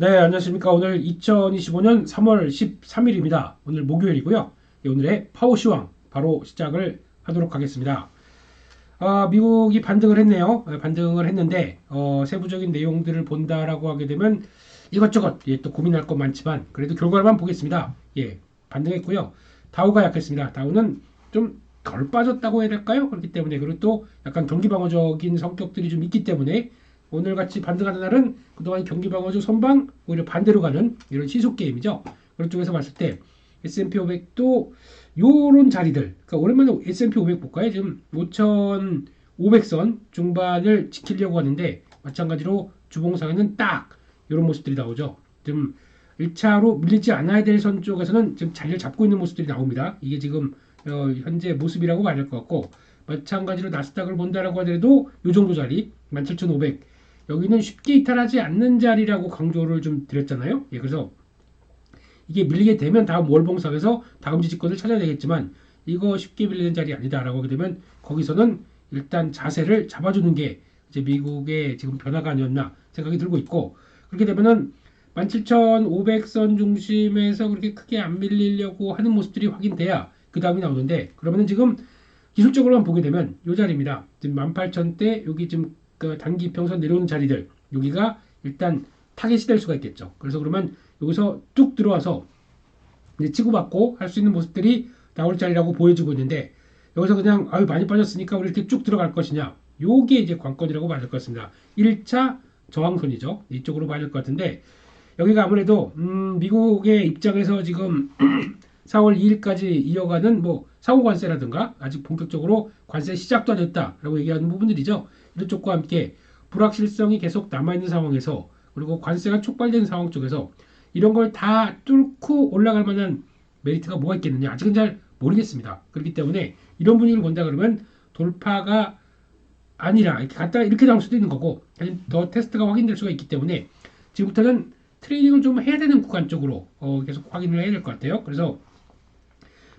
네, 안녕하십니까. 오늘 2025년 3월 13일입니다. 오늘 목요일이고요. 오늘의 파워시황 바로 시작을 하도록 하겠습니다. 미국이 반등을 했네요. 반등을 했는데 세부적인 내용들을 본다라고 하게 되면 이것저것 또 고민할 것 많지만 그래도 결과만 보겠습니다. 반등했고요. 다우가 약했습니다. 다우는 좀 덜 빠졌다고 해야 될까요? 그렇기 때문에 그리고 또 약간 경기 방어적인 성격들이 좀 있기 때문에 오늘같이 반등하는 날은 그동안 경기 방어적 선방 오히려 반대로 가는 이런 시속 게임이죠. 그런 쪽에서 봤을 때 S&P 500도 요런 자리들, 그러니까 오랜만에 S&P 500 볼까요? 지금 5,500선 중반을 지키려고 하는데 마찬가지로 주봉상에는 딱 이런 모습들이 나오죠. 지금 1차로 밀리지 않아야 될 선 쪽에서는 지금 자리를 잡고 있는 모습들이 나옵니다. 이게 지금 현재 모습이라고 말할 것 같고 마찬가지로 나스닥을 본다라고 하더라도 이 정도 자리 17,500 여기는 쉽게 이탈하지 않는 자리라고 강조를 좀 드렸잖아요. 그래서 이게 밀리게 되면 다음 월봉상에서 다음 지지권을 찾아야 되겠지만 이거 쉽게 밀리는 자리 아니다라고 하게 되면 거기서는 일단 자세를 잡아주는 게 이제 미국의 지금 변화가 아니었나 생각이 들고 있고 그렇게 되면은 17,500선 중심에서 그렇게 크게 안 밀리려고 하는 모습들이 확인돼야 그 다음이 나오는데 그러면은 지금 기술적으로만 보게 되면 이 자리입니다. 지금 18,000대 여기 지금 그 단기 평선 내려오는 자리들 여기가 일단 타겟이 될 수가 있겠죠. 그래서 그러면 여기서 뚝 들어와서 이제 치고받고 할 수 있는 모습들이 나올 자리라고 보여지고 있는데 여기서 그냥 아유 많이 빠졌으니까 우리 이렇게 쭉 들어갈 것이냐 요게 이제 관건이라고 봐야 될 것 같습니다. 1차 저항선이죠. 이쪽으로 봐야 될 것 같은데 여기가 아무래도 미국의 입장에서 지금 4월 2일까지 이어가는 뭐 상호 관세라든가 아직 본격적으로 관세 시작도 안 했다라고 얘기하는 부분들이죠. 이런 쪽과 함께 불확실성이 계속 남아있는 상황에서 그리고 관세가 촉발된 상황 쪽에서 이런 걸 다 뚫고 올라갈 만한 메리트가 뭐가 있겠느냐 아직은 잘 모르겠습니다. 그렇기 때문에 이런 분위기를 본다 그러면 돌파가 아니라 이렇게 갔다 이렇게 나올 수도 있는 거고 아니면 더 테스트가 확인될 수가 있기 때문에 지금부터는 트레이딩을 좀 해야 되는 구간 쪽으로 계속 확인을 해야 될 것 같아요. 그래서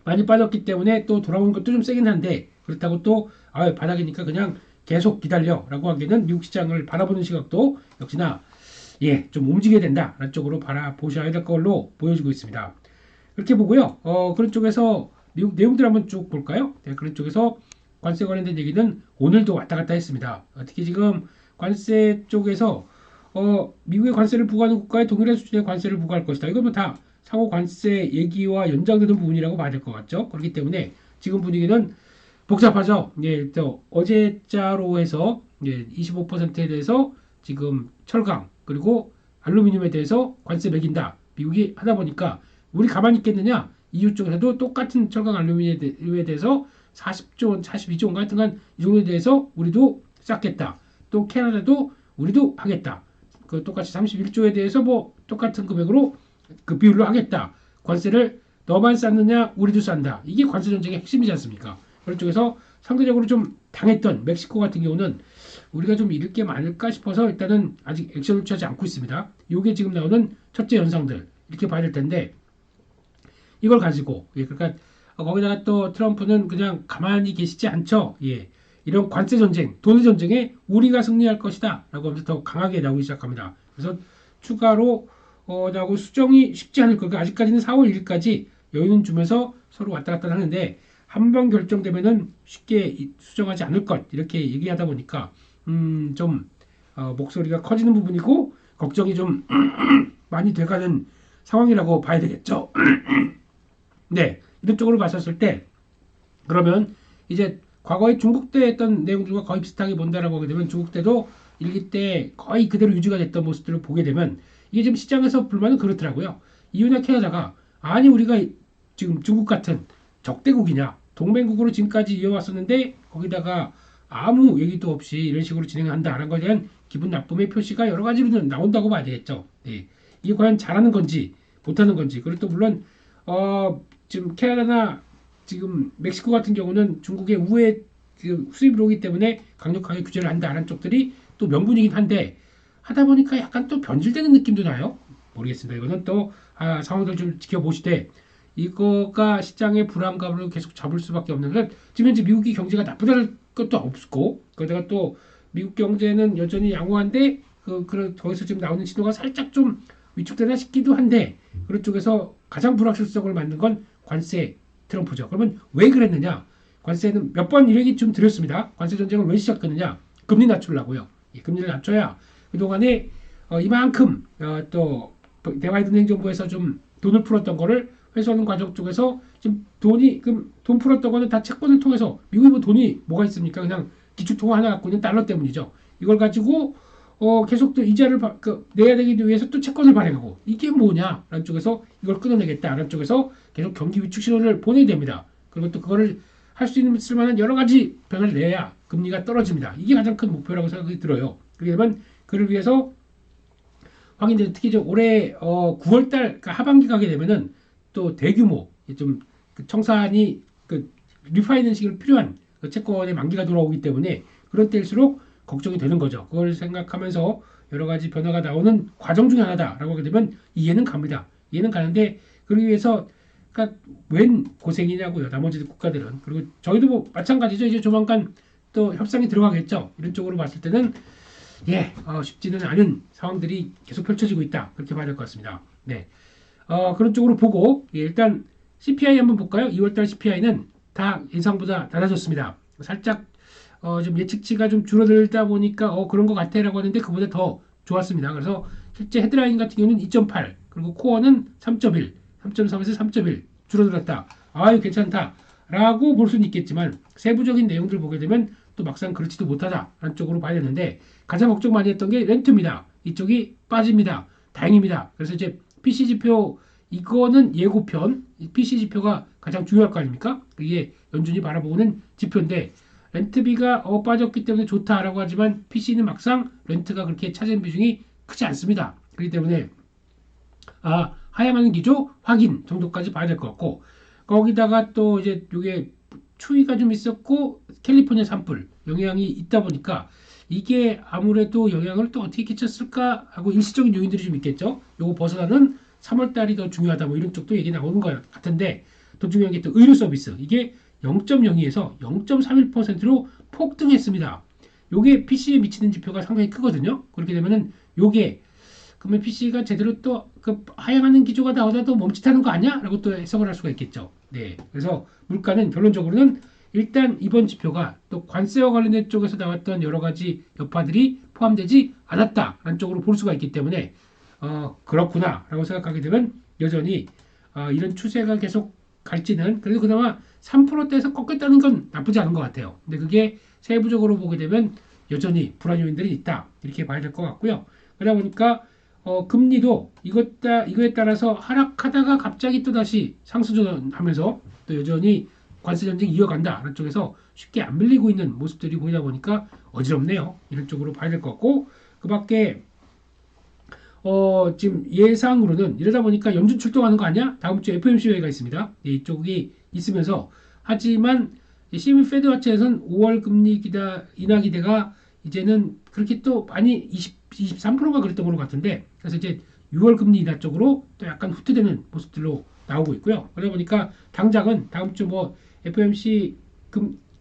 많이 빠졌기 때문에 또 돌아오는 것도 좀 세긴 한데 그렇다고 또 바닥이니까 그냥 계속 기다려라고 하기에는 미국 시장을 바라보는 시각도 역시나 좀 움직여야 된다라는 쪽으로 바라보셔야 될 걸로 보여지고 있습니다. 그렇게 보고요. 그런 쪽에서 미국 내용들 한번 쭉 볼까요? 그런 쪽에서 관세 관련된 얘기는 오늘도 왔다 갔다 했습니다. 특히 지금 관세 쪽에서 미국의 관세를 부과하는 국가에 동일한 수준의 관세를 부과할 것이다. 이건 뭐다 상호 관세 얘기와 연장되는 부분이라고 봐야 될 것 같죠. 그렇기 때문에 지금 분위기는 복잡하죠. 또 어제자로 해서 25%에 대해서 지금 철강 그리고 알루미늄에 대해서 관세 매긴다. 미국이 하다 보니까 우리 가만히 있겠느냐? EU 쪽에서도 똑같은 철강 알루미늄에 대해서 40조 원, 42조 원 같은 건 이 정도에 대해서 우리도 쌓겠다. 또 캐나다도 우리도 하겠다. 그 똑같이 31조에 대해서 뭐 똑같은 금액으로 그 비율로 하겠다. 관세를 너만 쌓느냐 우리도 싼다. 이게 관세 전쟁의 핵심이지 않습니까? 그런 쪽에서 상대적으로 좀 당했던 멕시코 같은 경우는 우리가 좀 잃을 게 많을까 싶어서 일단은 아직 액션을 취하지 않고 있습니다. 이게 지금 나오는 첫째 현상들 이렇게 봐야 될 텐데 이걸 가지고 그러니까 거기다가 또 트럼프는 그냥 가만히 계시지 않죠. 이런 관세 전쟁, 돈의 전쟁에 우리가 승리할 것이다라고 하면서 더 강하게 나오기 시작합니다. 그래서 추가로 나하고 수정이 쉽지 않을 거니까 아직까지는 4월 1일까지 여유는 주면서 서로 왔다 갔다 하는데 한 번 결정되면은 쉽게 수정하지 않을 것 이렇게 얘기하다 보니까 좀 목소리가 커지는 부분이고 걱정이 좀 많이 돼가는 상황이라고 봐야 되겠죠. 네, 이런 쪽으로 봤었을 때 그러면 이제 과거에 중국 때 했던 내용들과 거의 비슷하게 본다라고 하게 되면 중국 때도 일기 때 거의 그대로 유지가 됐던 모습들을 보게 되면 이게 지금 시장에서 불만은 그렇더라고요. 이유나 캐나다가 아니 우리가 지금 중국 같은 적대국이냐 동맹국으로 지금까지 이어왔었는데 거기다가 아무 얘기도 없이 이런 식으로 진행한다라는 것에 대한 기분 나쁨의 표시가 여러 가지로 나온다고 봐야 되겠죠. 이게 과연 잘하는 건지 못하는 건지 그리고 또 물론 지금 캐나다나 지금 멕시코 같은 경우는 중국의 우회 수입으로 오기 때문에 강력하게 규제를 한다는 쪽들이 또 명분이긴 한데 하다 보니까 약간 또 변질되는 느낌도 나요. 모르겠습니다. 이거는 또 상황들 좀 지켜보시되 이거가 시장의 불안감을 계속 잡을 수밖에 없는 건 지금 현재 미국이 경제가 나쁘다는 것도 없고 거기다가 또 미국 경제는 여전히 양호한데 그런 거기서 지금 나오는 신호가 살짝 좀 위축되나 싶기도 한데 그런 쪽에서 가장 불확실성을 만든 건 관세 트럼프죠. 그러면 왜 그랬느냐? 관세는 몇 번 이야기 좀 드렸습니다. 관세 전쟁을 왜 시작했느냐? 금리 낮추려고요. 금리를 낮춰야 그동안에 이만큼 또 대바이든 행정부에서 좀 돈을 풀었던 거를 회수하는 과정 쪽에서 지금 돈 풀었던 거는 다 채권을 통해서 미국이 뭐 돈이 뭐가 있습니까? 그냥 기축통화 하나 갖고 있는 달러 때문이죠. 이걸 가지고 계속 또 이자를 내야 되기 위해서 또 채권을 발행하고 이게 뭐냐라는 쪽에서 이걸 끊어내겠다라는 쪽에서 계속 경기 위축 신호를 보내야 됩니다. 그리고 또 그거를 할 수 있을 만한 여러 가지 변화를 내야 금리가 떨어집니다. 이게 가장 큰 목표라고 생각이 들어요. 그러면 그를 위해서 확인되는 특히 올해 9월달 그러니까 하반기 가게 되면은 또 대규모 좀 청산이 리파이낸싱이 필요한 채권의 만기가 돌아오기 때문에 그런 때일수록 걱정이 되는 거죠. 그걸 생각하면서 여러 가지 변화가 나오는 과정 중에 하나다라고 하게 되면 이해는 갑니다. 이해는 가는데 그러기 위해서 그러니까 웬 고생이냐고요. 나머지 국가들은. 그리고 저희도 뭐 마찬가지죠. 이제 조만간 또 협상이 들어가겠죠. 이런 쪽으로 봤을 때는 쉽지는 않은 상황들이 계속 펼쳐지고 있다. 그렇게 봐야 될 것 같습니다. 네. 그런 쪽으로 보고 일단 CPI 한번 볼까요? 2월달 CPI는 다 예상보다 낮아졌습니다. 살짝 좀 예측치가 좀 줄어들다 보니까 그런 것 같아라고 하는데 그보다 더 좋았습니다. 그래서 실제 헤드라인 같은 경우는 2.8 그리고 코어는 3.1 3.3에서 3.1 줄어들었다. 아유 괜찮다라고 볼 수는 있겠지만 세부적인 내용들 보게 되면 또 막상 그렇지도 못하다라는 쪽으로 봐야 되는데 가장 걱정 많이 했던 게 렌트입니다. 이쪽이 빠집니다. 다행입니다. 그래서 이제 PC 지표 이거는 예고편 PC 지표가 가장 중요할 거 아닙니까? 이게 연준이 바라보는 지표인데 렌트비가 빠졌기 때문에 좋다라고 하지만 PC는 막상 렌트가 그렇게 차지하는 비중이 크지 않습니다. 그렇기 때문에 하향하는 기조 확인 정도까지 봐야 될 것 같고 거기다가 또 이제 이게 추위가 좀 있었고 캘리포니아 산불 영향이 있다 보니까 이게 아무래도 영향을 또 어떻게 끼쳤을까 하고 일시적인 요인들이 좀 있겠죠. 요거 벗어나는 3월 달이 더 중요하다 뭐 이런 쪽도 얘기 나오는 것 같은데 더 중요한 게 또 의료 서비스 이게 0.02에서 0.31%로 폭등했습니다. 요게 PC에 미치는 지표가 상당히 크거든요. 그렇게 되면은 요게 그러면 PC가 제대로 또 하향하는 기조가 나오다도 멈칫하는 거 아니야? 라고 또 해석을 할 수가 있겠죠. 네. 그래서 물가는 결론적으로는 일단 이번 지표가 또 관세와 관련된 쪽에서 나왔던 여러 가지 여파들이 포함되지 않았다라는 쪽으로 볼 수가 있기 때문에 그렇구나라고 생각하게 되면 여전히 이런 추세가 계속 갈지는 그래도 그나마 3%대에서 꺾였다는 건 나쁘지 않은 것 같아요. 근데 그게 세부적으로 보게 되면 여전히 불안 요인들이 있다 이렇게 봐야 될 것 같고요. 그러다 보니까 금리도 이거에 따라서 하락하다가 갑자기 또 다시 상승하면서 또 여전히 관세 전쟁이 이어간다라는 쪽에서 쉽게 안 밀리고 있는 모습들이 보이다 보니까 어지럽네요. 이런 쪽으로 봐야 될 것 같고 그밖에 지금 예상으로는 이러다 보니까 연준 출동하는 거 아니야? 다음 주에 FOMC 회의가 있습니다. 이쪽이 있으면서 하지만 시미 페드 와치에서는 5월 금리 인하 기대가 이제는 그렇게 또 많이 23%가 그랬던 것 같은데 그래서 이제 6월 금리 인하 쪽으로 또 약간 후퇴되는 모습들로 나오고 있고요. 그러다 보니까 당장은 다음 주 뭐 FOMC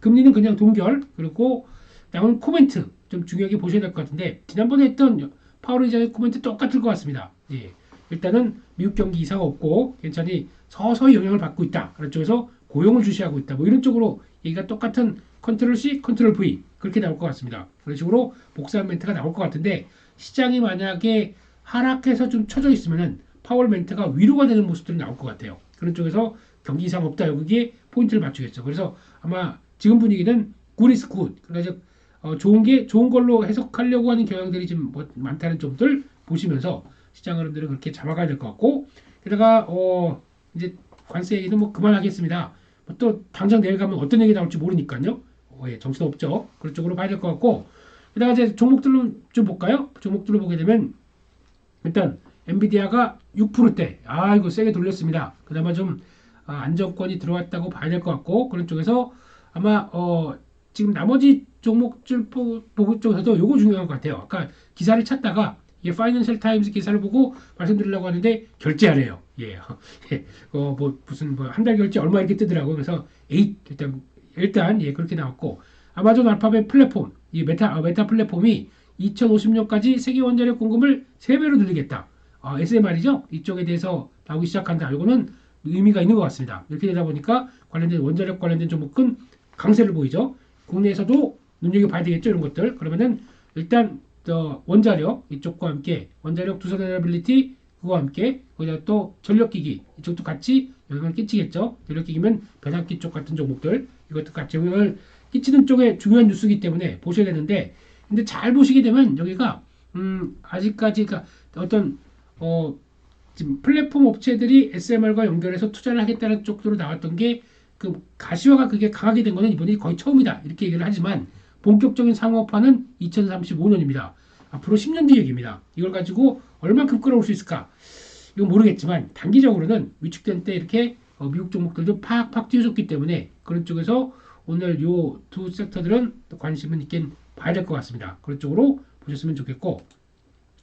금리는 그냥 동결 그리고 나오는 코멘트 좀 중요하게 보셔야 될 것 같은데 지난번에 했던 파월 의장의 코멘트 똑같을 것 같습니다. 예. 일단은 미국 경기 이상 없고 괜찮이 서서히 영향을 받고 있다. 그런 쪽에서 고용을 주시하고 있다. 뭐 이런 쪽으로 얘기가 똑같은 컨트롤 C, 컨트롤 V 그렇게 나올 것 같습니다. 그런 식으로 복사한 멘트가 나올 것 같은데 시장이 만약에 하락해서 좀 쳐져 있으면은 파월 멘트가 위로가 되는 모습들이 나올 것 같아요. 그런 쪽에서 경기 이상 없다. 여기에 포인트를 맞추겠죠. 그래서 아마 지금 분위기는 good is good. 그래서 좋은 걸로 해석하려고 하는 경향들이 좀 많다는 점들 보시면서 시장 흐름들은 그렇게 잡아가야 될 것 같고 게다가 이제 관세 얘기는 뭐 그만하겠습니다. 또 당장 내일 가면 어떤 얘기 나올지 모르니까요. 정신 없죠. 그런 쪽으로 봐야 될 것 같고 게다가 이제 종목들로 좀 볼까요? 종목들로 보게 되면 일단 엔비디아가 6%대 이거 세게 돌렸습니다. 그나마 좀 안정권이 들어왔다고 봐야 될 것 같고 그런 쪽에서 아마 지금 나머지 종목들 보고 쪽에서도 요거 중요한 것 같아요. 아까 기사를 찾다가 파이낸셜 타임스 기사를 보고 말씀드리려고 하는데 결제하래요. 뭐 무슨 한 달 결제 얼마 이렇게 뜨더라고. 그래서 8 일단 그렇게 나왔고 아마존 알파벳 플랫폼 메타 플랫폼이 2050년까지 세계 원자력 공급을 3배로 늘리겠다. SMR이죠. 이쪽에 대해서 나오기 시작한다. 이거는 의미가 있는 것 같습니다. 이렇게 되다 보니까 관련된 원자력 관련된 종목은 강세를 보이죠. 국내에서도 눈여겨봐야 되겠죠. 이런 것들. 그러면은 일단 원자력 이쪽과 함께 원자력 투자 레너빌리티 그거와 함께 거기다 또 전력기기 이쪽도 같이 영향을 끼치겠죠. 전력기기면 변압기 쪽 같은 종목들 이것도 같이 영향을 끼치는 쪽에 중요한 뉴스이기 때문에 보셔야 되는데 근데 잘 보시게 되면 여기가 아직까지 어떤 지금 플랫폼 업체들이 SMR과 연결해서 투자를 하겠다는 쪽으로 나왔던 게 그 가시화가 그게 강하게 된 거는 이번이 거의 처음이다 이렇게 얘기를 하지만 본격적인 상업화는 2035년입니다. 앞으로 10년 뒤 얘기입니다. 이걸 가지고 얼만큼 끌어올 수 있을까? 이건 모르겠지만 단기적으로는 위축된 때 이렇게 미국 종목들도 팍팍 뛰어줬기 때문에 그런 쪽에서 오늘 요 두 섹터들은 관심은 있긴 봐야 될 것 같습니다. 그런 쪽으로 보셨으면 좋겠고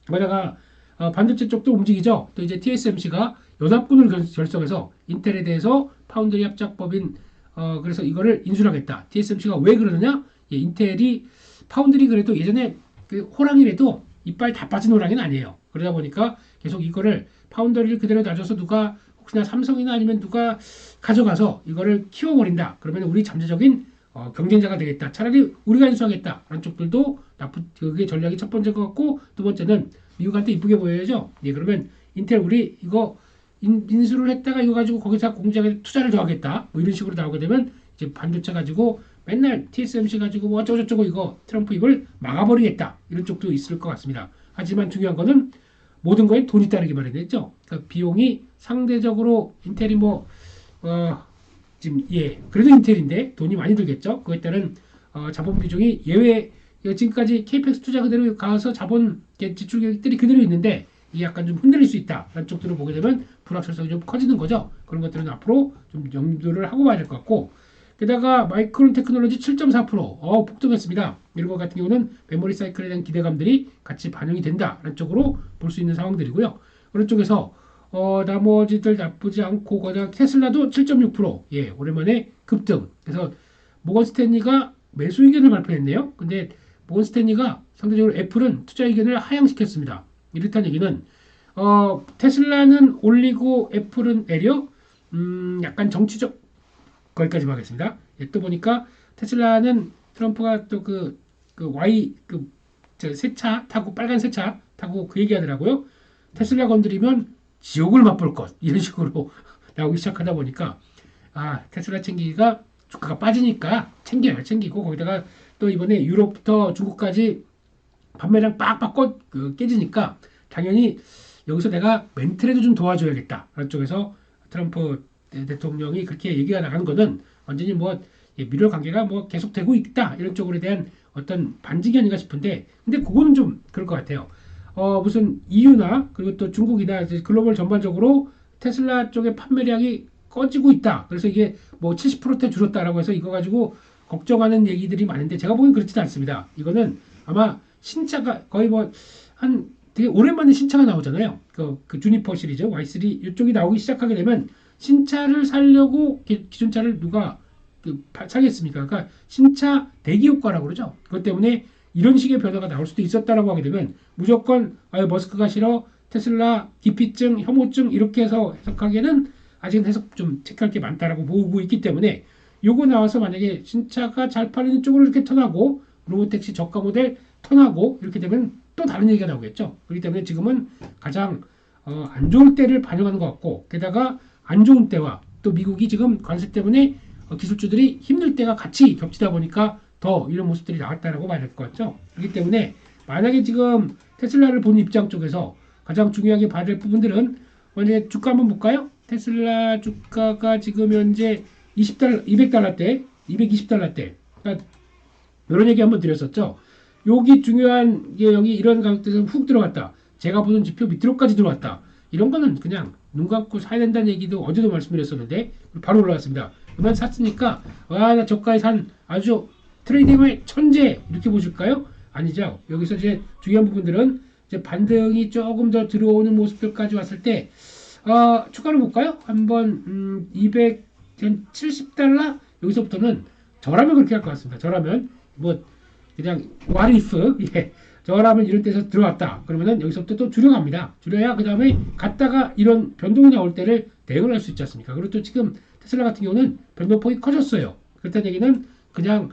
거기다가 반도체 쪽도 움직이죠. 또 이제 TSMC가 연합군을 결성해서 인텔에 대해서 파운드리 합작법인 그래서 이거를 인수하겠다. TSMC가 왜 그러느냐? 예, 인텔이 파운드리 그래도 예전에 그 호랑이라도 이빨 다 빠진 호랑이는 아니에요. 그러다 보니까 계속 이거를 파운드리를 그대로 놔줘서 누가 혹시나 삼성이나 아니면 누가 가져가서 이거를 키워버린다. 그러면 우리 잠재적인 경쟁자가 되겠다. 차라리 우리가 인수하겠다. 라는 쪽들도 그게 전략이 첫 번째 것 같고 두 번째는 미국한테 이쁘게 보여야죠. 예, 그러면 인텔 우리 이거 인수를 했다가 이거 가지고 거기서 공장에 투자를 더 하겠다. 뭐 이런 식으로 나오게 되면 이제 반도체 가지고 맨날 TSMC 가지고 뭐 어쩌고저쩌고 이거 트럼프 이걸 막아버리겠다. 이런 쪽도 있을 것 같습니다. 하지만 중요한 거는 모든 거에 돈이 따르기 마련했죠. 그러니까 비용이 상대적으로 인텔이 지금 그래도 인텔인데 돈이 많이 들겠죠. 그에 따른 자본 비중이 예외 지금까지 KPX 투자 그대로 가서 자본 지출 계획들이 그대로 있는데 이게 약간 좀 흔들릴 수 있다라는 쪽들을 보게 되면 불확실성이 좀 커지는 거죠. 그런 것들은 앞으로 좀 염두를 하고 봐야 될 것 같고 게다가 마이크론 테크놀로지 7.4% 폭등했습니다. 이런 것 같은 경우는 메모리 사이클에 대한 기대감들이 같이 반영이 된다라는 쪽으로 볼 수 있는 상황들이고요. 그런 쪽에서 나머지들 나쁘지 않고 거기다 테슬라도 7.6% 오랜만에 급등. 그래서 모건 스탠리가 매수 의견을 발표했네요. 근데 모건 스탠리가 상대적으로 애플은 투자 의견을 하향시켰습니다. 이렇다는 얘기는 테슬라는 올리고 애플은 내려 약간 정치적 거기까지 하겠습니다. 또 보니까 테슬라는 트럼프가 또 그 Y 새 차 타고 빨간 새 차 타고 그 얘기하더라고요. 테슬라 건드리면 지옥을 맛볼 것 이런 식으로 나오기 시작하다 보니까 테슬라 챙기기가 주가가 빠지니까 챙기고 거기다가 또 이번에 유럽부터 중국까지 판매량 빡빡 깨지니까 당연히 여기서 내가 멘트라도 좀 도와줘야겠다. 라는 쪽에서 트럼프 대통령이 그렇게 얘기가 나간 거는 완전히 미러 관계가 계속되고 있다. 이런 쪽으로 대한 어떤 반증이 아닌가 싶은데 근데 그거는 좀 그럴 것 같아요. 무슨 EU나 그리고 또 중국이나 글로벌 전반적으로 테슬라 쪽의 판매량이 꺼지고 있다. 그래서 이게 70%대 줄었다라고 해서 이거 가지고 걱정하는 얘기들이 많은데 제가 보기엔 그렇지는 않습니다. 이거는 아마 신차가 거의 되게 오랜만에 신차가 나오잖아요. 그 주니퍼 시리즈 Y3 이쪽이 나오기 시작하게 되면 신차를 살려고 기존 차를 누가 사겠습니까? 그러니까 신차 대기 효과라고 그러죠. 그것 때문에 이런 식의 변화가 나올 수도 있었다라고 하게 되면 무조건 머스크가 싫어 테슬라 기피증 혐오증 이렇게 해서 해석하기에는 아직은 해석 좀 체크할 게 많다라고 보고 있기 때문에 요거 나와서 만약에 신차가 잘 팔리는 쪽으로 이렇게 턴하고 로보택시 저가 모델 턴하고 이렇게 되면 또 다른 얘기가 나오겠죠. 그렇기 때문에 지금은 가장 안 좋을 때를 반영하는 것 같고 게다가 안 좋은 때와 또 미국이 지금 관세 때문에 기술주들이 힘들 때가 같이 겹치다 보니까 더 이런 모습들이 나왔다라고 봐야 될 것 같죠. 그렇기 때문에 만약에 지금 테슬라를 보는 입장 쪽에서 가장 중요하게 봐야 될 부분들은 먼저 주가 한번 볼까요? 테슬라 주가가 지금 현재 200달러대, 220달러대. 그러니까 이런 얘기 한번 드렸었죠. 여기 중요한 게 여기 이런 가격대에서 훅 들어갔다. 제가 보는 지표 밑으로까지 들어왔다. 이런 거는 그냥 눈 감고 사야 된다는 얘기도 어제도 말씀드렸었는데 바로 올라왔습니다. 그만 샀으니까 나 저가에 산 아주 트레이딩의 천재 이렇게 보실까요? 아니죠. 여기서 이제 중요한 부분들은 이제 반등이 조금 더 들어오는 모습들까지 왔을 때 추가로 볼까요? 한번 270달러 여기서부터는 저라면 그렇게 할 것 같습니다. 저라면 그냥 what if 저라면 이런 데서 들어왔다. 그러면은 여기서부터 또 줄여갑니다. 줄여야 그 다음에 갔다가 이런 변동이 나올 때를 대응을 할 수 있지 않습니까? 그리고 또 지금 테슬라 같은 경우는 변동폭이 커졌어요. 그렇다는 얘기는 그냥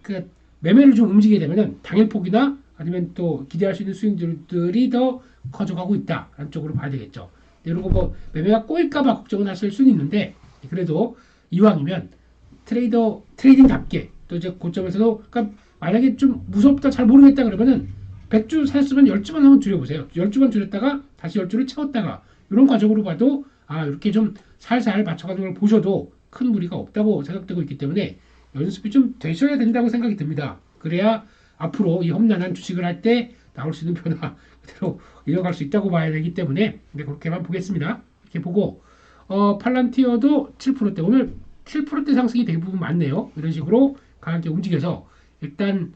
그 매매를 좀 움직이게 되면은 당일폭이나 아니면 또 기대할 수 있는 수익들이 더 커져가고 있다. 라는 쪽으로 봐야 되겠죠. 이런 거 뭐 매매가 꼬일까봐 걱정은 하실 수는 있는데 그래도 이왕이면 트레이딩답게 또 이제 고점에서도 그러니까 만약에 좀 무섭다 잘 모르겠다 그러면은 100주 샀으면 10주만 한번 줄여보세요. 10주만 줄였다가 다시 10주를 채웠다가 이런 과정으로 봐도 이렇게 좀 살살 맞춰가는 걸 보셔도 큰 무리가 없다고 생각되고 있기 때문에 연습이 좀 되셔야 된다고 생각이 듭니다. 그래야 앞으로 이 험난한 주식을 할 때 나올 수 있는 변화 그대로 이어갈 수 있다고 봐야 되기 때문에 그렇게만 보겠습니다. 이렇게 보고 팔란티어도 7%대 오늘 7%대 상승이 대부분 많네요. 이런 식으로 강하게 움직여서 일단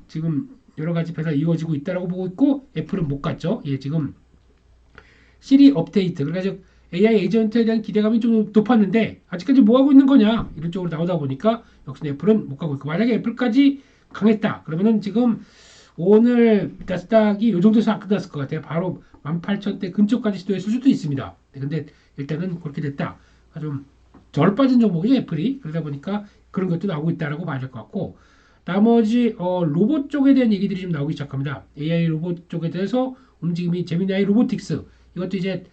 지금 여러 가지 배가 이루어지고 있다라고 보고 있고 애플은 못 갔죠. 예, 지금 시리 업데이트 그래가지고 AI 에이전트에 대한 기대감이 좀 높았는데 아직까지 뭐 하고 있는 거냐 이런 쪽으로 나오다 보니까 역시 애플은 못 가고 있고 만약에 애플까지 강했다 그러면은 지금 오늘 나스닥이 이 정도에서 안 끝났을 것 같아요. 바로 18,000대 근처까지 시도했을 수도 있습니다. 네, 근데 일단은 그렇게 됐다. 좀 절 빠진 종목이죠 애플이. 그러다 보니까 그런 것도 나오고 있다라고 봐야 될 것 같고 나머지 로봇 쪽에 대한 얘기들이 좀 나오기 시작합니다. AI 로봇 쪽에 대해서 움직임이 제미나이 로보틱스 이것도 이제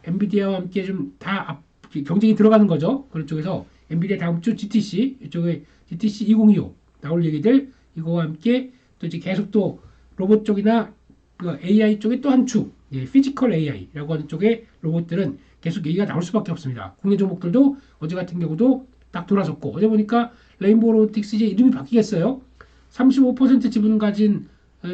엔비디아와 함께 좀 다 경쟁이 들어가는 거죠. 그런 쪽에서 엔비디아 다음 주 GTC 이쪽에 GTC 2025 나올 얘기들 이거와 함께 또 이제 계속 또 로봇 쪽이나 그 AI 쪽에 또 한 축, 예, 피지컬 AI라고 하는 쪽의 로봇들은 계속 얘기가 나올 수밖에 없습니다. 국내 종목들도 어제 같은 경우도 딱 돌아섰고 어제 보니까 레인보우 로보틱스 이제 이름이 바뀌겠어요. 35% 지분 가진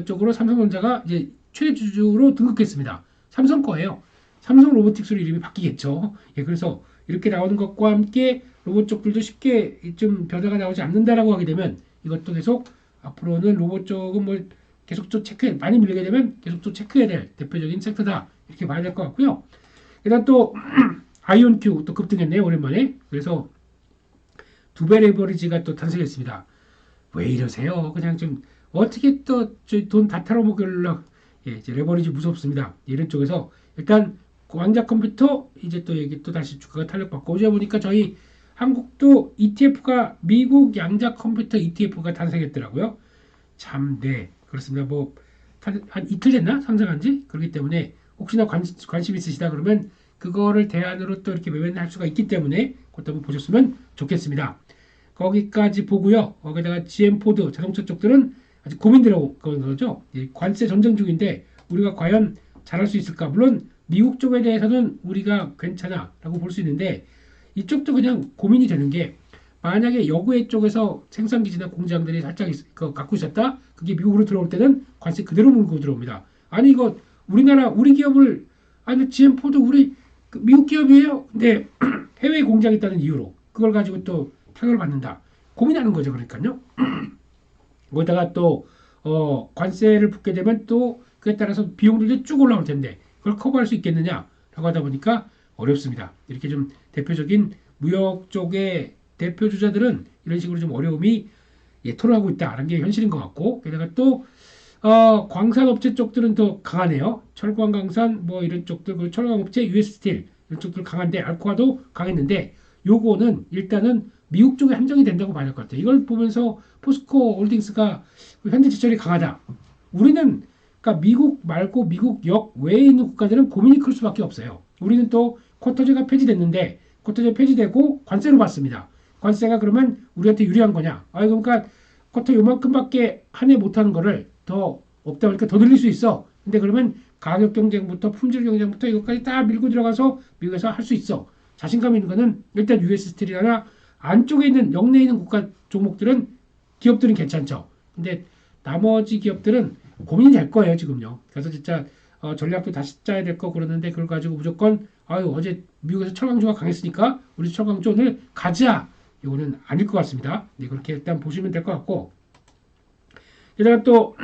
쪽으로 삼성전자가 이제 최주주로 등극했습니다. 삼성 거예요. 삼성 로보틱스로 이름이 바뀌겠죠. 예, 그래서 이렇게 나오는 것과 함께 로봇 쪽들도 쉽게 좀 변화가 나오지 않는다라고 하게 되면 이것도 계속 앞으로는 로봇 쪽은 뭐 계속 또 많이 밀리게 되면 계속 또 체크해야 될 대표적인 섹터다 이렇게 봐야 될 것 같고요. 일단 또 아이온큐 또 급등했네요 오랜만에. 그래서 두 배 레버리지가 또 탄생했습니다. 왜 이러세요? 그냥 좀 어떻게 또 돈 다 털어먹으려고 이제 레버리지 무섭습니다. 이런 쪽에서 일단 왕자 컴퓨터 이제 또 얘기 또 다시 주가가 탄력받고 어제 보니까 저희 한국도 ETF가 미국 양자 컴퓨터 ETF가 탄생했더라고요. 참, 네. 그렇습니다. 뭐, 한 이틀 됐나? 상장한 지? 그렇기 때문에 혹시나 관심 있으시다 그러면 그거를 대안으로 또 이렇게 매매를 할 수가 있기 때문에 그것도 한번 보셨으면 좋겠습니다. 거기까지 보고요. 거기다가 GM포드 자동차 쪽들은 아직 고민되는 거죠. 관세 전쟁 중인데 우리가 과연 잘할 수 있을까? 물론 미국 쪽에 대해서는 우리가 괜찮아 라고 볼 수 있는데 이쪽도 그냥 고민이 되는 게 만약에 여구의 쪽에서 생산기지나 공장들이 살짝 갖고 있었다? 그게 미국으로 들어올 때는 관세 그대로 물고 들어옵니다. 아니 이거 우리 기업을 아니 GM포드 우리 미국 기업이에요. 근데 해외에 공장이 있다는 이유로 그걸 가지고 또 타격을 받는다. 고민하는 거죠. 그러니까요. 거기다가 또 관세를 붙게 되면 또 그에 따라서 비용들도 쭉 올라올 텐데 그걸 커버할 수 있겠느냐라고 하다 보니까 어렵습니다. 이렇게 좀 대표적인 무역 쪽의 대표 주자들은 이런 식으로 좀 어려움이 토로하고 있다는 게 현실인 것 같고 게다가 또 광산업체 쪽들은 더 강하네요. 철광 강산 뭐 이런 쪽들 그리고 철강업체 US 스틸 이런 쪽들 강한데 알코아도 강했는데 요거는 일단은 미국 쪽에 한정이 된다고 봐야 될 것 같아요. 이걸 보면서 포스코 홀딩스가 현대제철이 강하다. 우리는 그러니까 미국 말고 미국 역 외에 있는 국가들은 고민이 클 수밖에 없어요. 우리는 또 쿼터제가 폐지됐는데 쿼터제 폐지되고 관세로 받습니다. 관세가 그러면 우리한테 유리한 거냐? 그러니까 쿼터 요만큼밖에 한 해 못하는 거를 더 없다 보니까 더 늘릴 수 있어. 근데 그러면 가격 경쟁부터 품질 경쟁부터 이것까지 다 밀고 들어가서 미국에서 할 수 있어. 자신감 있는 거는 일단 US 스틸이나 안쪽에 있는 역내에 있는 국가 종목들은 기업들은 괜찮죠. 근데 나머지 기업들은 고민이 될 거예요 지금요. 그래서 진짜 전략도 다시 짜야 될 거 그러는데 그걸 가지고 무조건 어제 미국에서 철강주가 강했으니까 우리 철강주 오늘 가자. 이거는 아닐 것 같습니다. 네, 그렇게 일단 보시면 될 것 같고 게다가 또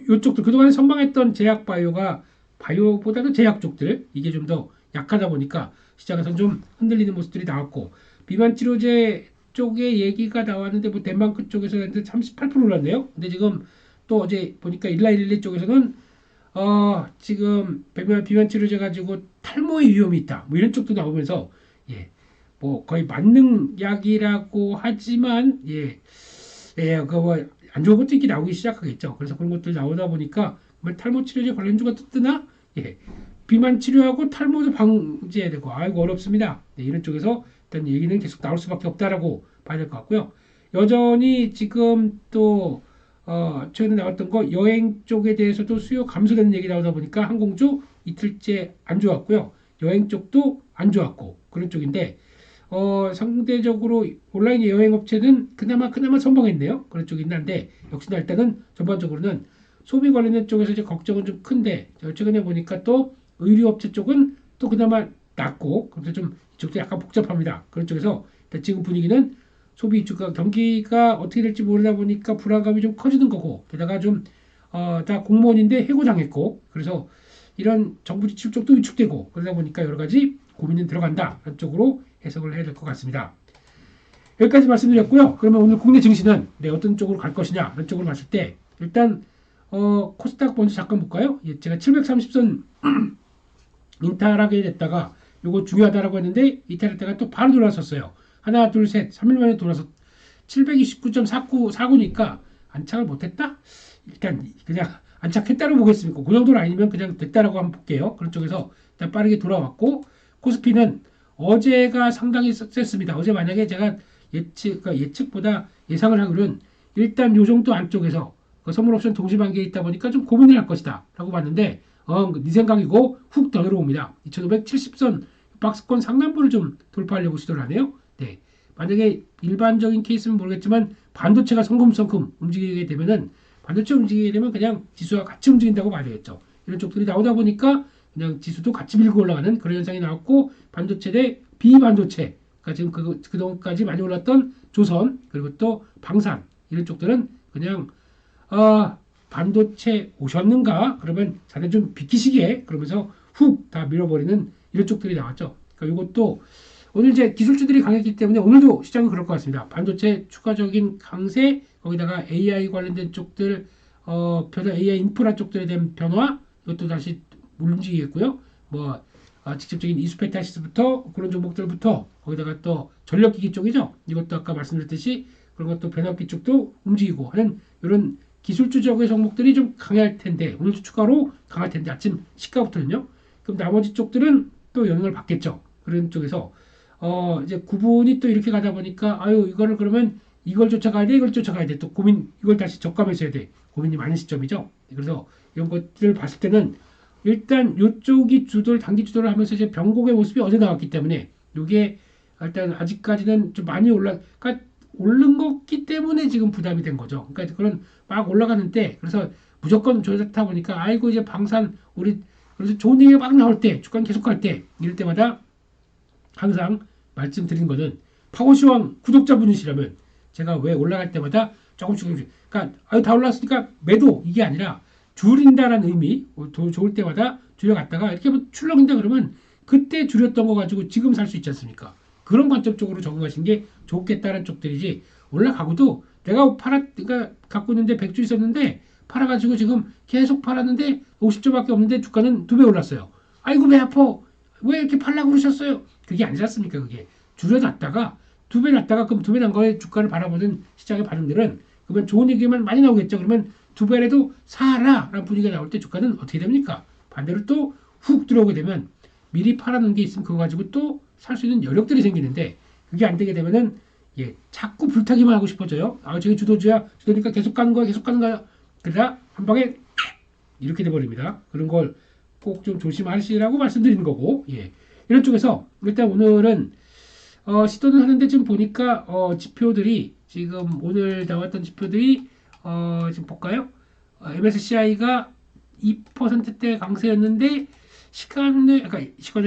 이쪽도 그동안에 선방했던 제약 바이오가 바이오보다도 제약 쪽들 이게 좀 더 약하다 보니까 시장에서는 좀 흔들리는 모습들이 나왔고 비만 치료제 쪽에 얘기가 나왔는데 뭐 덴마크 쪽에서 38% 올랐네요. 근데 지금 또 어제 보니까 일라일리 쪽에서는 지금 비만 치료제 가지고 탈모의 위험이 있다. 뭐 이런 쪽도 나오면서 예, 뭐 거의 만능 약이라고 하지만 그뭐안 좋은 것도 있게 나오기 시작하겠죠. 그래서 그런 것들 나오다 보니까 탈모 치료제 관련주가 또 뜨나? 예, 비만 치료하고 탈모도 방지해야 되고 아이고 어렵습니다. 네, 이런 쪽에서 일단 얘기는 계속 나올 수밖에 없다라고 봐야 될 것 같고요. 여전히 지금 또 최근에 나왔던 거 여행 쪽에 대해서도 수요 감소되는 얘기 나오다 보니까 항공주 이틀째 안 좋았고요. 여행 쪽도 안 좋았고 그런 쪽인데 상대적으로 온라인 여행 업체는 그나마 선방했네요. 그런 쪽이 있는데 역시나 일단은 전반적으로는 소비 관련된 쪽에서 이제 걱정은 좀 큰데 최근에 보니까 또 의류 업체 쪽은 또 그나마 낫고 그래서 좀 이쪽도 약간 복잡합니다. 그런 쪽에서 지금 분위기는 소비 이쪽과 경기가 어떻게 될지 모르다 보니까 불안감이 좀 커지는 거고 게다가 좀 다 공무원인데 해고당했고 그래서 이런 정부 지출 쪽도 위축되고 그러다 보니까 여러 가지 고민은 들어간다 그런 쪽으로 해석을 해야 될 것 같습니다. 여기까지 말씀드렸고요. 그러면 오늘 국내 증시는 어떤 쪽으로 갈 것이냐 이런 쪽으로 봤을 때 일단 코스닥 먼저 잠깐 볼까요? 제가 730선 인탈하게 됐다가 요거 중요하다라고 했는데 이탈했다가 또 바로 돌아섰어요. 하나 둘 셋 3일 만에 돌아서 729.49니까 안착을 못했다? 일단 그냥 안착했다고 보겠습니까? 그 정도는 아니면 그냥 됐다라고 한번 볼게요. 그런 쪽에서 일단 빠르게 돌아왔고 코스피는 어제가 상당히 셌습니다. 어제 만약에 제가 예측보다 예상을 하기로는 일단 요 정도 안쪽에서 선물 옵션 동시반기에 있다 보니까 좀 고민을 할 것이다 라고 봤는데 네 생각이고 훅 더 내려옵니다. 2570선 박스권 상단부를 좀 돌파하려고 시도를 하네요. 네. 만약에 일반적인 케이스는 모르겠지만 반도체가 성큼성큼 움직이게 되면은 반도체 움직이게 되면 그냥 지수와 같이 움직인다고 봐야 되겠죠. 이런 쪽들이 나오다 보니까 그냥 지수도 같이 밀고 올라가는 그런 현상이 나왔고 반도체 대 비반도체 그러니까 지금 그동안까지 많이 올랐던 조선 그리고 또 방산 이런 쪽들은 그냥 반도체 오셨는가 그러면 자네 좀 비키시게 그러면서 훅 다 밀어버리는 이런 쪽들이 나왔죠. 그러니까 이것도 오늘 이제 기술주들이 강했기 때문에 오늘도 시장은 그럴 것 같습니다. 반도체 추가적인 강세 거기다가 AI 관련된 쪽들 변화 AI 인프라 쪽들에 대한 변화 이것도 다시 움직이겠고요. 뭐 직접적인 이수페타시스부터 그런 종목들부터 거기다가 또 전력기기 쪽이죠. 이것도 아까 말씀드렸듯이 그런 것도 변압기 쪽도 움직이고 하는 이런 기술주적의 종목들이 좀 강할 텐데 오늘도 추가로 강할 텐데 아침 시가부터는요. 그럼 나머지 쪽들은 또 영향을 받겠죠. 그런 쪽에서 이제 구분이 또 이렇게 가다 보니까 아유 이거를 그러면 이걸 쫓아가야 돼 이걸 쫓아가야 돼 또 고민 이걸 다시 적감해서 해야 돼 고민이 많은 시점이죠. 그래서 이런 것들을 봤을 때는 일단 이쪽이 단기 주도를 하면서 이제 변곡의 모습이 어제 나왔기 때문에 이게 일단 아직까지는 좀 많이 그러니까 오른 거기 때문에 지금 부담이 된 거죠. 그러니까 그런 막 올라가는데 그래서 무조건 좋다 보니까 아이고 이제 방산 우리 그래서 좋은 얘기가 막 나올 때 주간 계속 갈 때 이럴 때마다 항상 말씀드린 거는 파워시황 구독자분이시라면 제가 왜 올라갈 때마다 조금씩 그러니까 다 올랐으니까 매도 이게 아니라 줄인다라는 의미 좋을 때마다 줄여갔다가 이렇게 출렁인다 그러면 그때 줄였던 거 가지고 지금 살 수 있지 않습니까? 그런 관점적으로 적응하신 게 좋겠다는 쪽들이지 올라가고도 내가 그러니까 갖고 있는데 100주 있었는데 팔아가지고 지금 계속 팔았는데 50주밖에 없는데 주가는 2배 올랐어요. 아이고 배 아파. 왜 이렇게 팔라고 그러셨어요? 그게 아니지 않습니까? 그게 줄여놨다가 2배 났다가 그럼 2배 난 거에 주가를 바라보는 시장의 반응들은 그러면 좋은 얘기만 많이 나오겠죠. 그러면 2배라도 사라 라는 분위기가 나올 때 주가는 어떻게 됩니까? 반대로 또 훅 들어오게 되면 미리 팔아놓은 게 있으면 그거 가지고 또 살 수 있는 여력들이 생기는데 그게 안 되게 되면은 자꾸 불타기만 하고 싶어져요. 저게 주도니까 계속 가는 거야. 그러다 한 방에 이렇게 돼버립니다. 그런 걸 꼭 좀 조심하시라고 말씀드리는 거고 이런 쪽에서 일단 오늘은 시도는 하는데 지금 보니까 지표들이 지금 오늘 나왔던 지표들이 지금 볼까요? MSCI가 2%대 강세였는데 시간의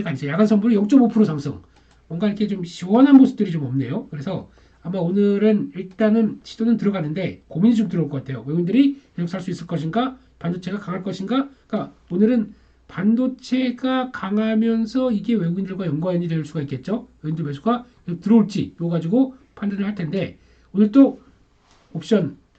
강세, 야간 선물이 0.5% 상승. 뭔가 이렇게 좀 시원한 모습들이 좀 없네요. 그래서 아마 오늘은 일단은 시도는 들어가는데 고민이 좀 들어올 것 같아요. 외국인들이 계속 살 수 있을 것인가? 반도체가 강할 것인가? 그러니까 오늘은 반도체가 강하면서 이게 외국인들과 연관이 될 수가 있겠죠. 외국인들 매수가 들어올지 이거 가지고 판단을 할 텐데 오늘 또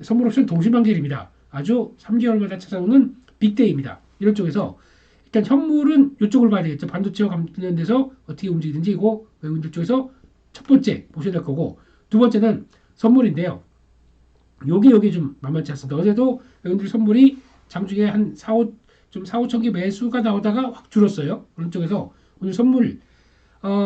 선물 옵션 동시반기일입니다. 아주 3개월마다 찾아오는 빅데이입니다. 이런 쪽에서 일단 현물은 이쪽을 봐야 되겠죠. 반도체와 관련돼서 어떻게 움직이는지 이거 외국인들 쪽에서 첫 번째 보셔야 될 거고, 두 번째는 선물인데요. 요게 좀 만만치 않습니다. 어제도 외국인들 선물이 장중에 한 4, 5천 개 매수가 나오다가 확 줄었어요. 그런 쪽에서 오늘 선물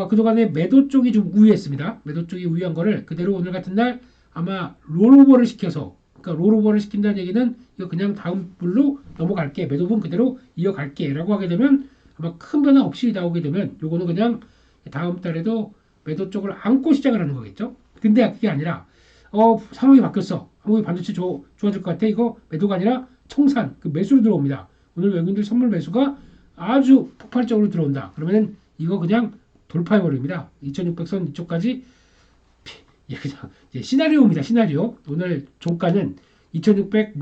그동안에 매도 쪽이 좀 우위했습니다. 매도 쪽이 우위한 거를 그대로 오늘 같은 날 아마 롤오버를 시켜서, 그러니까 롤오버를 시킨다는 얘기는 이거 그냥 다음 불로 넘어갈게, 매도분 그대로 이어갈게 라고 하게 되면 아마 큰 변화 없이 나오게 되면 요거는 그냥 다음 달에도 매도 쪽을 안고 시작을 하는 거겠죠. 근데 그게 아니라 상황이 바뀌었어. 한국의 반도체 좋아질 것 같아. 이거 매도가 아니라 청산, 그 매수로 들어옵니다. 오늘 외국인들 선물 매수가 아주 폭발적으로 들어온다. 그러면은 이거 그냥 돌파해버립니다. 2600선 이쪽까지 그냥 시나리오입니다. 시나리오. 오늘 종가는 2600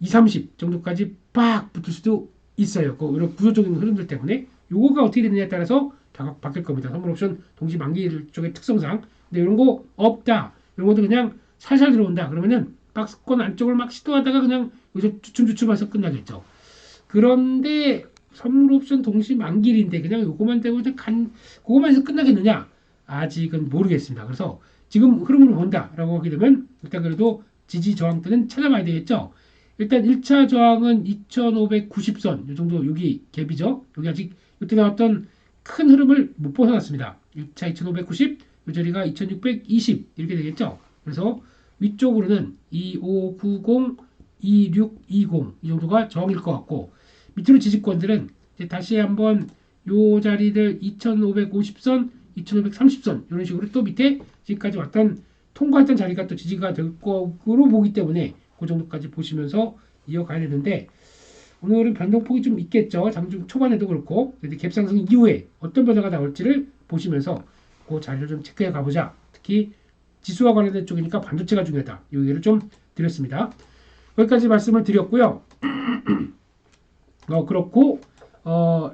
230 정도까지 빡 붙을 수도 있어요. 그 이런 구조적인 흐름들 때문에 요거가 어떻게 되느냐에 따라서 다 바뀔 겁니다. 선물 옵션 동시 만기 쪽의 특성상. 근데 이런 거 없다. 이런 것도 그냥 살살 들어온다. 그러면은 박스권 안쪽을 막 시도하다가 그냥 여기서 주춤주춤해서 끝나겠죠. 그런데 선물 옵션 동시 만기일인데 그냥 요거만 되고 그거만 해서 끝나겠느냐? 아직은 모르겠습니다. 그래서 지금 흐름을 본다라고 하게 되면 일단 그래도 지지 저항대는 찾아봐야 되겠죠. 일단 1차 저항은 2590선 이 정도, 여기 갭이죠. 여기 아직 이때 나왔던 큰 흐름을 못 벗어났습니다. 1차 2590, 이 자리가 2620 이렇게 되겠죠. 그래서 위쪽으로는 2590, 2620 이 정도가 저항일 것 같고, 밑으로 지지권들은 이제 다시 한번 요 자리들 2550선, 2530선 이런 식으로 또 밑에 지금까지 왔던 통과했던 자리가 또 지지가 될 거로 보기 때문에 그 정도까지 보시면서 이어가야 되는데, 오늘은 변동폭이 좀 있겠죠. 장중 초반에도 그렇고. 근데 갭상승 이후에 어떤 변화가 나올지를 보시면서 그 자리를 좀 체크해 가보자. 특히 지수와 관련된 쪽이니까 반도체가 중요하다. 이 얘기를 좀 드렸습니다. 여기까지 말씀을 드렸고요. 그렇고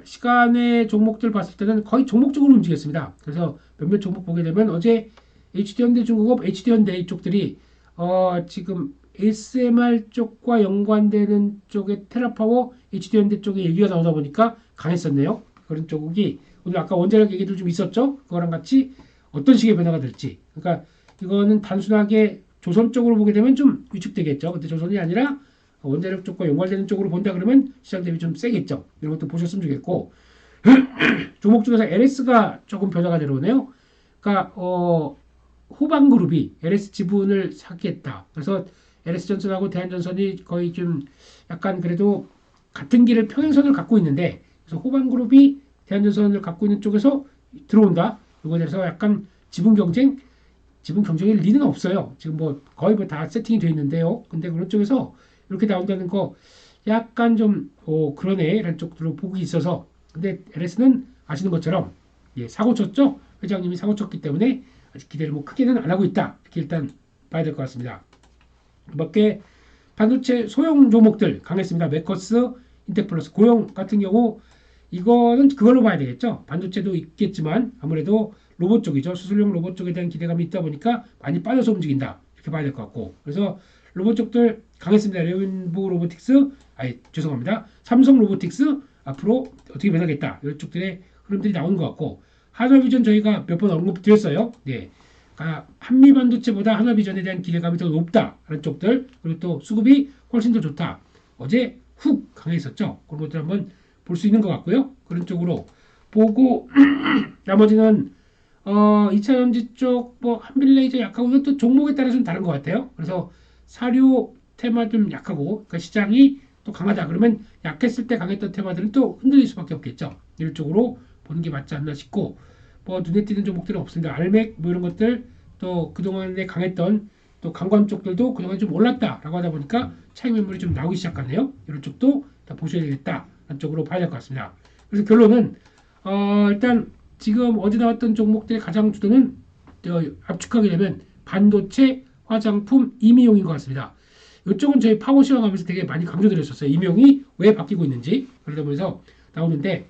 시간의 종목들 봤을 때는 거의 종목적으로 움직였습니다. 그래서 몇몇 종목 보게 되면 어제 HD현대중공업, HD현대 이쪽들이 지금 SMR 쪽과 연관되는 쪽에 테라파워, HD현대 쪽에 얘기가 나오다 보니까 강했었네요. 그런 쪽이 오늘 아까 원자력 얘기도 좀 있었죠. 그거랑 같이 어떤 식의 변화가 될지. 그러니까 이거는 단순하게 조선 쪽으로 보게 되면 좀 위축되겠죠. 근데 조선이 아니라 원자력 쪽과 연관되는 쪽으로 본다 그러면 시장 대비 좀 세겠죠. 이런 것도 보셨으면 좋겠고, 종목 중에서 LS가 조금 변화가 내려오네요. 그러니까 호방그룹이 LS 지분을 사겠다. 그래서 LS전선하고 대한전선이 거의 좀 약간 그래도 같은 길을 평행선을 갖고 있는데, 그래서 호방그룹이 대한전선을 갖고 있는 쪽에서 들어온다. 이거에 대해서 약간 지분 경쟁일 리는 없어요. 지금 거의 다 세팅이 되어 있는데요. 근데 그런 쪽에서 이렇게 나온다는 거 약간 좀 그러네 라는 쪽으로 보기 있어서, 근데 LS는 아시는 것처럼 사고 쳤죠. 회장님이 사고 쳤기 때문에 아직 기대를 크게는 안 하고 있다. 이렇게 일단 봐야 될 것 같습니다. 밖에 반도체 소형 종목들 강했습니다. 메커스, 인텍플러스, 고용 같은 경우 이거는 그걸로 봐야 되겠죠. 반도체도 있겠지만 아무래도 로봇 쪽이죠. 수술용 로봇 쪽에 대한 기대감이 있다 보니까 많이 빠져서 움직인다. 이렇게 봐야 될 것 같고, 그래서 로봇 쪽들 강했습니다. 레인보우 로보틱스, 죄송합니다. 삼성 로보틱스 앞으로 어떻게 변하겠다. 이런 쪽들의 흐름들이 나오는 것 같고, 한화비전 저희가 몇 번 언급드렸어요. 한미반도체보다 한화비전에 대한 기대감이 더 높다라는 쪽들, 그리고 또 수급이 훨씬 더 좋다. 어제 훅 강했었죠. 그런 것들 한번 볼 수 있는 것 같고요. 그런 쪽으로 보고 나머지는 2차전지 쪽 한빌레이저 약하고, 이것도 종목에 따라 좀 다른 것 같아요. 그래서 사료 테마 좀 약하고, 그러니까 시장이 또 강하다 그러면 약했을 때 강했던 테마들은 또 흔들릴 수밖에 없겠죠. 이런 쪽으로 보는 게 맞지 않나 싶고, 눈에 띄는 종목들은 없습니다. 알맥 이런 것들, 또 그동안에 강했던 또 강관 쪽들도 그동안 좀 올랐다라고 하다 보니까 차익 매물이 좀 나오기 시작하네요. 이런 쪽도 다 보셔야 되겠다 한 쪽으로 봐야 될 것 같습니다. 그래서 결론은 일단 지금 어제 나왔던 종목들의 가장 주도는 압축하게 되면 반도체, 화장품, 임의용인 것 같습니다. 이쪽은 저희 파워 시황하면서 되게 많이 강조드렸었어요. 임의용이 왜 바뀌고 있는지. 그러다 보면서 나오는데,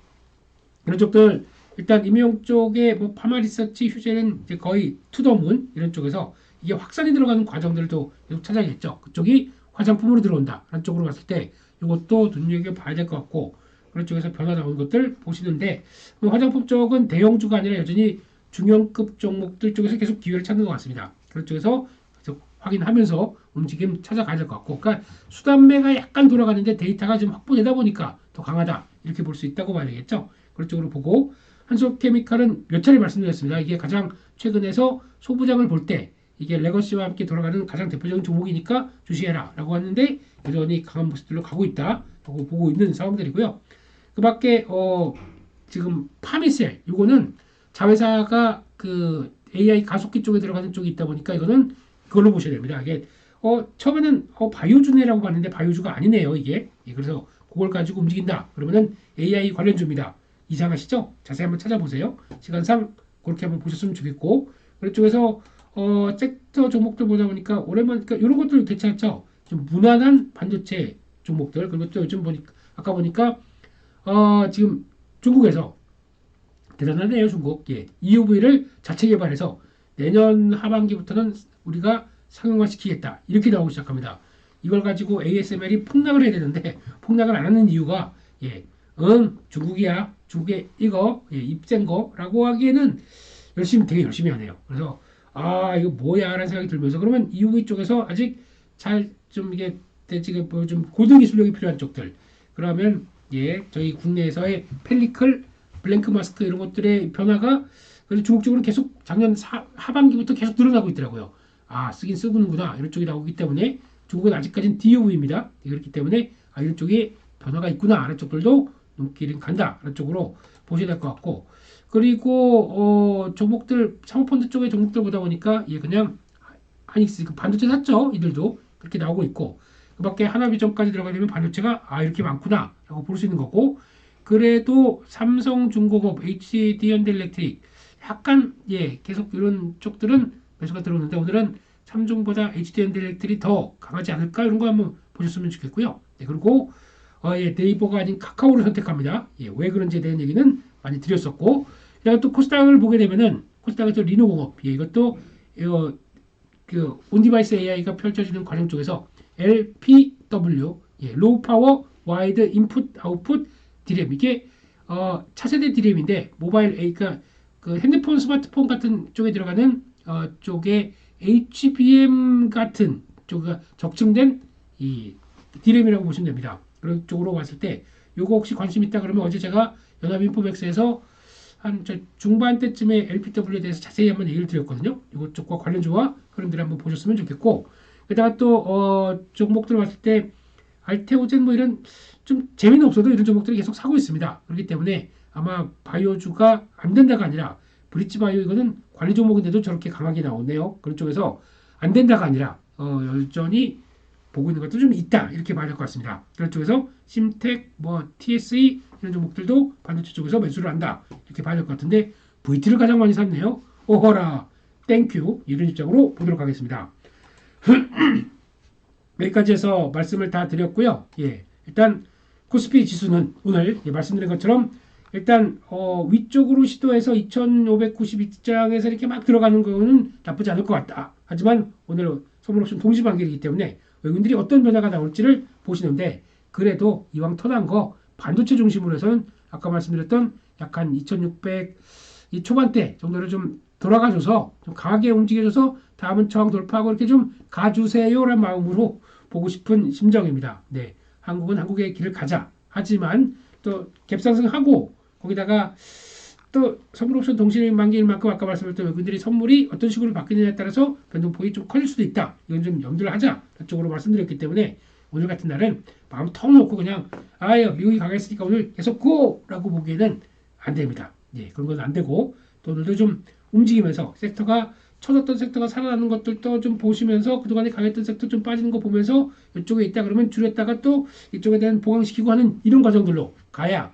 이런 쪽들 일단 임의용 쪽에 파마리서치, 휴재는 이제 거의 투더문 이런 쪽에서 이게 확산이 들어가는 과정들도 계속 찾아야겠죠. 그쪽이 화장품으로 들어온다 라는 쪽으로 봤을 때 이것도 눈여겨봐야 될 것 같고, 그런 쪽에서 변화 나온 것들 보시는데, 화장품 쪽은 대형주가 아니라 여전히 중형급 종목들 쪽에서 계속 기회를 찾는 것 같습니다. 그런 쪽에서 계속 확인하면서 움직임 찾아가야 될 것 같고, 그러니까 수단매가 약간 돌아가는데 데이터가 좀 확보되다 보니까 더 강하다 이렇게 볼 수 있다고 봐야 되겠죠. 그런 쪽으로 보고, 한솔케미칼은 몇 차례 말씀드렸습니다. 이게 가장 최근에서 소부장을 볼 때 이게 레거시와 함께 돌아가는 가장 대표적인 종목이니까 주시해라 라고 하는데, 여전히 강한 모습들로 가고 있다 라고 보고 있는 상황들이고요. 그 밖에 지금 파미셀 이거는 자회사가 그 AI 가속기 쪽에 들어가는 쪽이 있다 보니까 이거는 그걸로 보셔야 됩니다. 이게 처음에는 바이오주네라고 봤는데 바이오주가 아니네요 이게. 예, 그래서 그걸 가지고 움직인다 그러면은 AI 관련주입니다. 이상하시죠? 자세히 한번 찾아보세요. 시간상 그렇게 한번 보셨으면 좋겠고, 그쪽에서 섹터 종목들 보다 보니까 오랜만에 그러니까 이런 것들 괜찮죠. 좀 무난한 반도체 종목들, 그리고 또 요즘 보니까 아까 보니까 지금 중국에서 대단하네요. 중국. 예. EUV를 자체 개발해서 내년 하반기부터는 우리가 상용화시키겠다 이렇게 나오기 시작합니다. 이걸 가지고 ASML이 폭락을 해야 되는데 폭락을 안 하는 이유가, 예, 중국이야, 중국에 이거 입센 거라고 하기에는 되게 열심히 하네요. 그래서 이거 뭐야 라는 생각이 들면서, 그러면 EUV 쪽에서 아직 잘 좀 이게 지금 좀 고등 기술력이 필요한 쪽들, 그러면 예, 저희 국내에서의 펠리클, 블랭크 마스크 이런 것들의 변화가 그래서 중국 쪽으로 계속 작년 하반기부터 계속 늘어나고 있더라고요. 쓰긴 쓰는구나 이런 쪽이 나오기 때문에 중국은 아직까지는 DOV입니다. 그렇기 때문에 이런 쪽에 변화가 있구나 하는 쪽들도 눈길이 간다 하는 쪽으로 보셔야 될 것 같고, 그리고 종목들 사모펀드 쪽의 종목들 보다 보니까 그냥 하닉스 반도체 샀죠. 이들도 그렇게 나오고 있고, 그 밖에 하나비전까지 들어가게 되면 반도체가 이렇게 많구나 라고 볼 수 있는 거고, 그래도 삼성중공업, HD현대일렉트릭 약간 계속 이런 쪽들은 매수가 들어오는데, 오늘은 삼중보다 HD현대일렉트릭이 더 강하지 않을까 이런 거 한번 보셨으면 좋겠고요. 그리고 네이버가 아닌 카카오를 선택합니다. 왜 그런지에 대한 얘기는 많이 드렸었고, 그다음에 또 코스닥을 보게 되면은 코스닥에서 리노공업 이것도 그 온디바이스 AI가 펼쳐지는 과정 쪽에서 LPW 로우 파워 와이드 인풋 아웃풋 디램, 이게 차세대 디램인데 모바일 그러니까 그 핸드폰 스마트폰 같은 쪽에 들어가는 쪽에 HBM 같은 쪽에 적층된 이 디램이라고 보시면 됩니다. 그런 쪽으로 봤을 때 요거 혹시 관심 있다 그러면 어제 제가 연합인포맥스에서 한 중반 때쯤에 LPW에 대해서 자세히 한번 얘기를 드렸거든요. 이것 쪽과 관련주와 그런들 한번 보셨으면 좋겠고, 게다가 또 종목들 봤을 때 알테오젠 뭐 이런 좀 재미는 없어도 이런 종목들이 계속 사고 있습니다. 그렇기 때문에 아마 바이오주가 안 된다가 아니라 브릿지 바이오 이거는 관리 종목인데도 저렇게 강하게 나오네요. 그런 쪽에서 안 된다가 아니라 여전히 보고 있는 것도 좀 있다 이렇게 봐야 될 것 같습니다. 그런 쪽에서 심텍, TSE 이런 종목들도 반도체 쪽에서 매수를 한다 이렇게 봐야 될 것 같은데, VT를 가장 많이 샀네요. 오호라 땡큐 이런 입장으로 보도록 하겠습니다. 여기까지 해서 말씀을 다 드렸고요. 일단 코스피 지수는 오늘 말씀드린 것처럼 일단 위쪽으로 시도해서 2592장에서 이렇게 막 들어가는 거는 나쁘지 않을 것 같다. 하지만 오늘 선물옵션 동시반기이기 때문에 외국인들이 어떤 변화가 나올지를 보시는데, 그래도 이왕 터난 거 반도체 중심으로 해서는 아까 말씀드렸던 약간 2600 이 초반대 정도를 좀 돌아가줘서 좀 강하게 움직여줘서 다음은 저항 돌파하고 이렇게 좀 가주세요라는 마음으로 보고 싶은 심정입니다. 네, 한국은 한국의 길을 가자. 하지만 또 갭상승하고 거기다가 또 선물옵션 동시만기일 만큼 아까 말씀드렸던 외국인들이 선물이 어떤 식으로 바뀌느냐에 따라서 변동폭이 좀 커질 수도 있다. 이건 좀 염두를 하자. 그쪽으로 말씀드렸기 때문에 오늘 같은 날은 마음 턱 놓고 그냥 미국이 강했으니까 오늘 계속 고라고 보기에는 안 됩니다. 그런 건 안 되고, 또 오늘도 좀 움직이면서 섹터가 쳐졌던 섹터가 살아나는 것들도 좀 보시면서 그동안에 강했던 섹터 좀 빠지는 거 보면서 이쪽에 있다 그러면 줄였다가 또 이쪽에 대한 보강시키고 하는 이런 과정들로 가야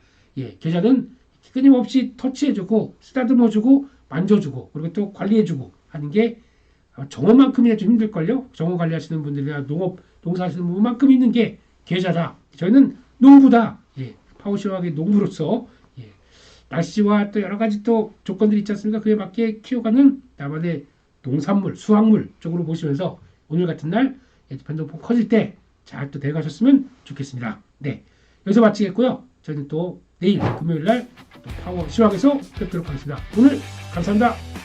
계좌는 끊임없이 터치해주고 쓰다듬어주고 만져주고 그리고 또 관리해주고 하는 게 정어만큼이나 좀 힘들걸요. 정어 관리하시는 분들이나 농사하시는 분만큼 있는 게 계좌다. 저희는 농부다. 파워시어하게 농부로서 날씨와 또 여러 가지 또 조건들이 있지 않습니까? 그에 맞게 키워가는 나만의 농산물, 수확물 쪽으로 보시면서 오늘 같은 날 변동폭 커질 때 잘 또 대응하셨으면 좋겠습니다. 네, 여기서 마치겠고요. 저희는 또 내일 금요일 날 또 파워 시황에서 뵙도록 하겠습니다. 오늘 감사합니다.